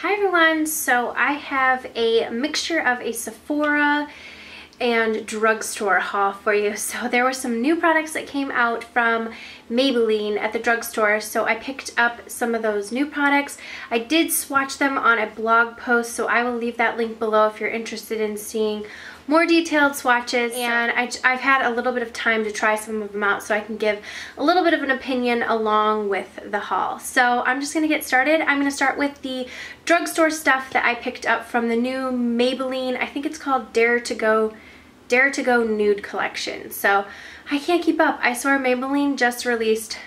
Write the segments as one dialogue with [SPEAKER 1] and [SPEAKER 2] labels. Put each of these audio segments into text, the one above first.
[SPEAKER 1] Hi everyone, so I have a mixture of a Sephora and drugstore haul for you. So there were some new products that came out from Maybelline at the drugstore, so I picked up some of those new products. I did swatch them on a blog post, so I will leave that link below if you're interested in seeing more detailed swatches. And I've had a little bit of time to try some of them out, so I can give a little bit of an opinion along with the haul. So I'm just gonna get started. I'm gonna start with the drugstore stuff that I picked up from the new Maybelline, I think it's called Dare to Go Nude Collection. So I can't keep up. I swear Maybelline just released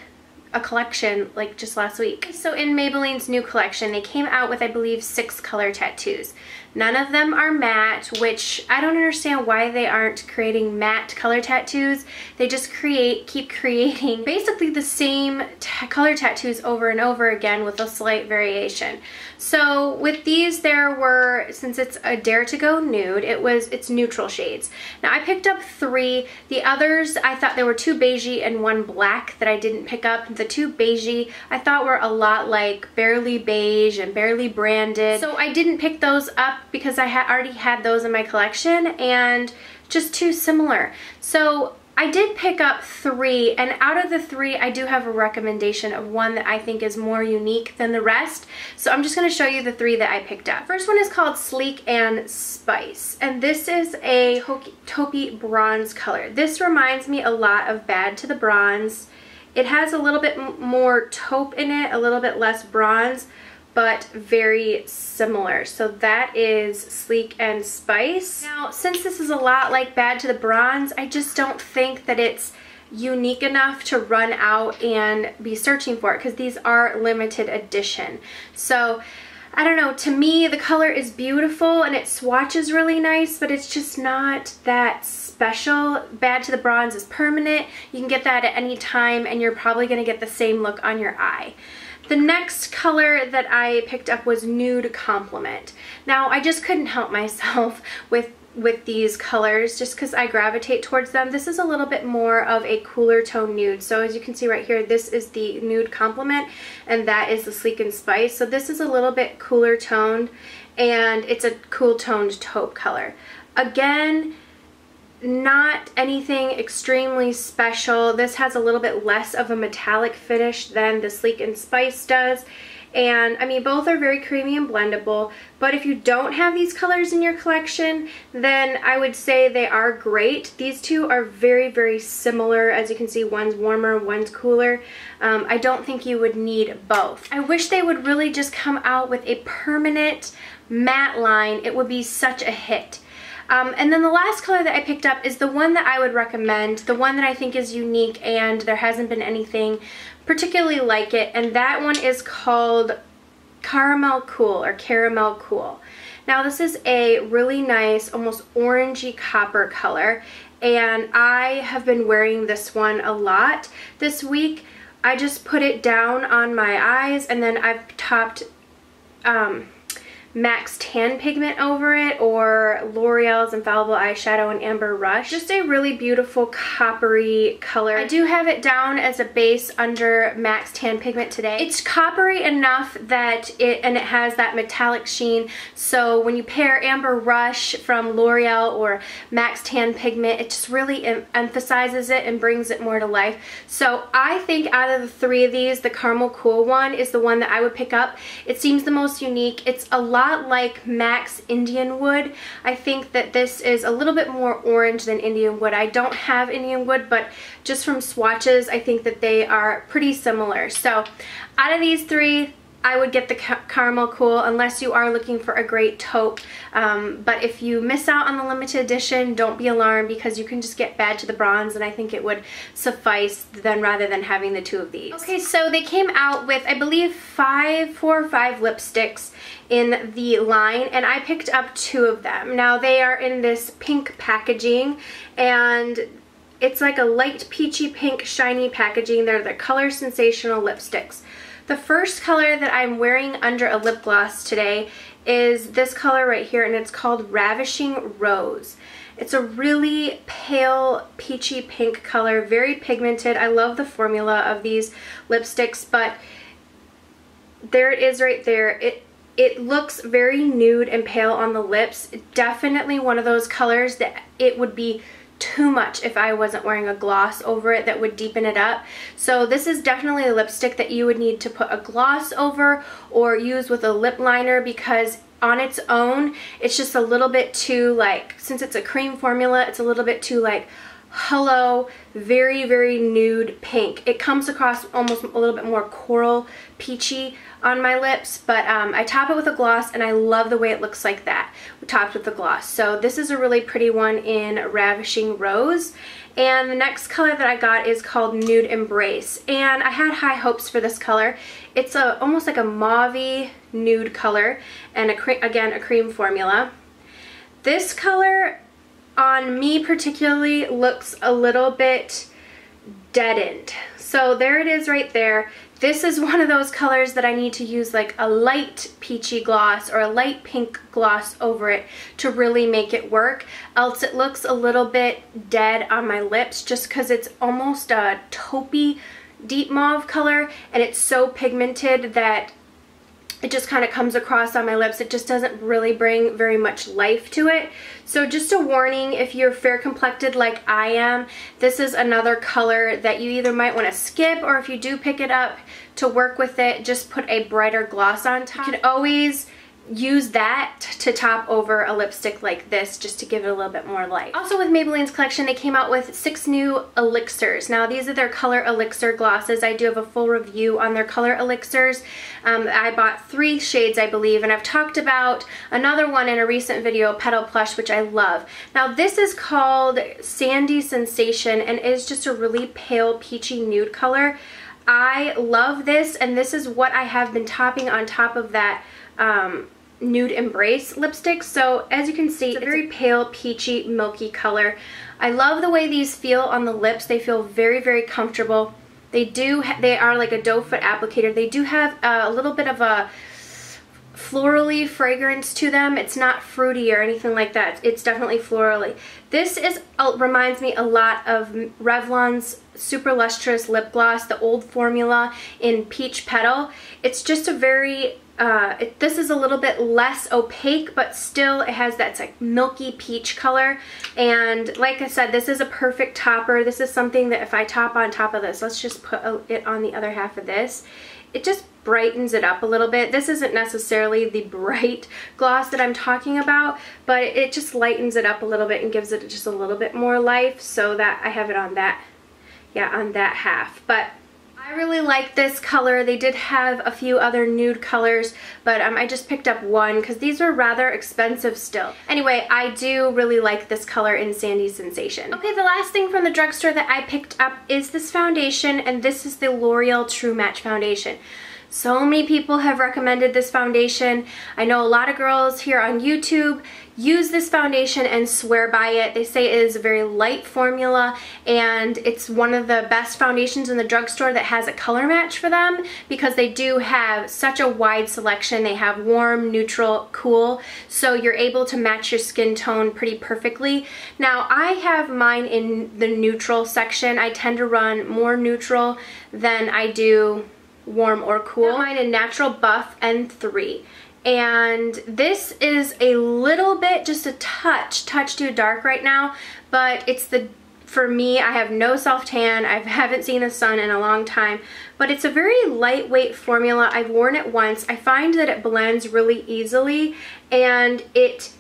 [SPEAKER 1] a collection like just last week. So in Maybelline's new collection, they came out with, I believe, 6 color tattoos. None of them are matte, which I don't understand why they aren't creating matte color tattoos. They just keep creating basically the same color tattoos over and over again with a slight variation. So with these, there were, since it's a Dare to Go Nude, it's neutral shades. Now I picked up 3. The others, I thought there were 2 beigey and 1 black that I didn't pick up. The 2 beigey I thought were a lot like Barely Beige and Barely Branded, so I didn't pick those up because I already had those in my collection and just too similar. So I did pick up 3, and out of the 3 I do have a recommendation of one that I think is more unique than the rest. So I'm just going to show you the 3 that I picked up. First one is called Sleek and Spice, and this is a taupey bronze color. This reminds me a lot of Bad to the Bronze. It has a little bit more taupe in it, a little bit less bronze, but very similar. So that is Sleek and Spice. Now, since this is a lot like Bad to the Bronze, I just don't think that it's unique enough to run out and be searching for it, because these are limited edition. So I don't know, to me the color is beautiful and it swatches really nice, but it's just not that special. Bad to the Bronze is permanent. You can get that at any time and you're probably going to get the same look on your eye. The next color that I picked up was Nude Compliment. Now I just couldn't help myself with these colors just because I gravitate towards them. This is a little bit more of a cooler tone nude. So as you can see right here, this is the Nude Compliment and that is the Sleek and Spice. So this is a little bit cooler toned and it's a cool toned taupe color. Again, not anything extremely special. This has a little bit less of a metallic finish than the Sleek and Spice does. And I mean, both are very creamy and blendable, but if you don't have these colors in your collection, then I would say they are great. These two are very, very similar. As you can see, one's warmer, one's cooler. I don't think you would need both. I wish they would really just come out with a permanent matte line. It would be such a hit. And then the last color that I picked up is the one that I would recommend, the one that I think is unique and there hasn't been anything particularly like it, and that one is called Caramel Cool or Caramel Cool. Now this is a really nice, almost orangey copper color, and I have been wearing this one a lot this week. I just put it down on my eyes and then I've topped MAC's Tan Pigment over it, or L'Oreal's Infallible Eyeshadow in Amber Rush. Just a really beautiful coppery color. I do have it down as a base under MAC's Tan Pigment today. It's coppery enough that it has that metallic sheen, so when you pair Amber Rush from L'Oreal or MAC's Tan Pigment, it just really emphasizes it and brings it more to life. So I think out of the 3 of these, the Caramel Cool one is the one that I would pick up. It seems the most unique. It's a lot like MAC's Indian Wood. I think that this is a little bit more orange than Indian Wood. I don't have Indian Wood, but just from swatches, I think that they are pretty similar. So out of these 3, I would get the Caramel Cool unless you are looking for a great taupe. But if you miss out on the limited edition, don't be alarmed because you can just get Bad to the Bronze and I think it would suffice then rather than having the 2 of these. Okay, so they came out with, I believe, 4 or 5 lipsticks in the line, and I picked up 2 of them. Now they are in this pink packaging and it's like a light peachy pink shiny packaging. They're the color Sensational lipsticks. The first color that I'm wearing under a lip gloss today is this color right here, and it's called Ravishing Rose. It's a really pale peachy pink color, very pigmented. I love the formula of these lipsticks, but there it is right there. It looks very nude and pale on the lips. Definitely one of those colors that it would be too much if I wasn't wearing a gloss over it that would deepen it up. So this is definitely a lipstick that you would need to put a gloss over or use with a lip liner, because on its own it's just a little bit too, like, since it's a cream formula, it's a little bit too like hello, very, very nude pink. It comes across almost a little bit more coral peachy on my lips, but I top it with a gloss and I love the way it looks like that, topped with the gloss. So this is a really pretty one in Ravishing Rose. And the next color that I got is called Nude Embrace, and I had high hopes for this color. It's almost like a mauve-y nude color, and again a cream formula. This color on me particularly looks a little bit deadened. So there it is right there. This is one of those colors that I need to use like a light peachy gloss or a light pink gloss over it to really make it work. Else it looks a little bit dead on my lips just because it's almost a taupey deep mauve color, and it's so pigmented that it just kind of comes across on my lips. It just doesn't really bring very much life to it. So just a warning, if you're fair complected like I am, this is another color that you either might want to skip, or if you do pick it up to work with it, just put a brighter gloss on top. You can always use that to top over a lipstick like this just to give it a little bit more life. Also with Maybelline's collection, they came out with 6 new elixirs. Now these are their color elixir glosses. I do have a full review on their color elixirs. I bought 3 shades, I believe, and I've talked about another one in a recent video, Petal Plush, which I love. Now this is called Sandy Sensation and is just a really pale peachy nude color. I love this, and this is what I have been topping on top of that Nude Embrace lipstick. So as you can see, it's a very pale peachy milky color. I love the way these feel on the lips. They feel very, very comfortable. They are like a doe foot applicator. They do have a little bit of a florally fragrance to them. It's not fruity or anything like that. It's definitely florally. This reminds me a lot of Revlon's Super Lustrous Lip Gloss, the old formula in Peach Petal. It's just a very this is a little bit less opaque, but still it has that like milky peach color. And like I said, this is a perfect topper. This is something that if I top on top of this, let's just put it on the other half of this, it just brightens it up a little bit. This isn't necessarily the bright gloss that I'm talking about, but it just lightens it up a little bit and gives it just a little bit more life, so that I have it on that, on that half. But I really like this color. They did have a few other nude colors, but I just picked up one because these were rather expensive still. Anyway, I do really like this color in Sandy Sensation. Okay, the last thing from the drugstore that I picked up is this foundation, and this is the L'Oreal True Match Foundation. So many people have recommended this foundation. I know a lot of girls here on YouTube use this foundation and swear by it. They say it is a very light formula, and it's one of the best foundations in the drugstore that has a color match for them, because they do have such a wide selection. They have warm, neutral, cool, so you're able to match your skin tone pretty perfectly. Now I have mine in the neutral section. I tend to run more neutral than I do warm or cool. I have mine in Natural Buff N3. And this is a little bit, just a touch too dark right now, but for me, I have no self-tan. I haven't seen the sun in a long time, but it's a very lightweight formula. I've worn it once. I find that it blends really easily, and it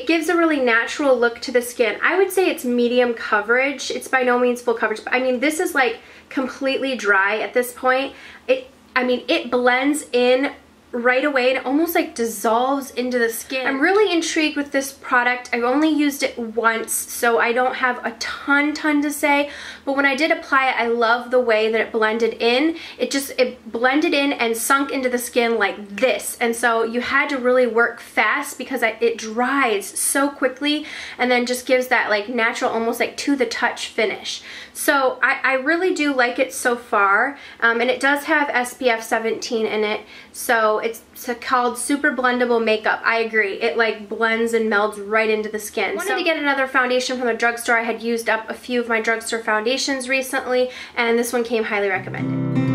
[SPEAKER 1] gives a really natural look to the skin. I would say it's medium coverage. It's by no means full coverage, but I mean, this is like completely dry at this point. It blends in right away, and it almost like dissolves into the skin. I'm really intrigued with this product. I've only used it once, so I don't have a ton to say, but when I did apply it, I love the way that it blended in. It blended in and sunk into the skin like this, and so you had to really work fast because it dries so quickly and then just gives that like natural, almost like to the touch finish. So I really do like it so far, and it does have SPF 17 in it, so it's called Super Blendable Makeup. I agree. It like blends and melds right into the skin. I wanted to get another foundation from the drugstore. I had used up a few of my drugstore foundations recently, and this one came highly recommended.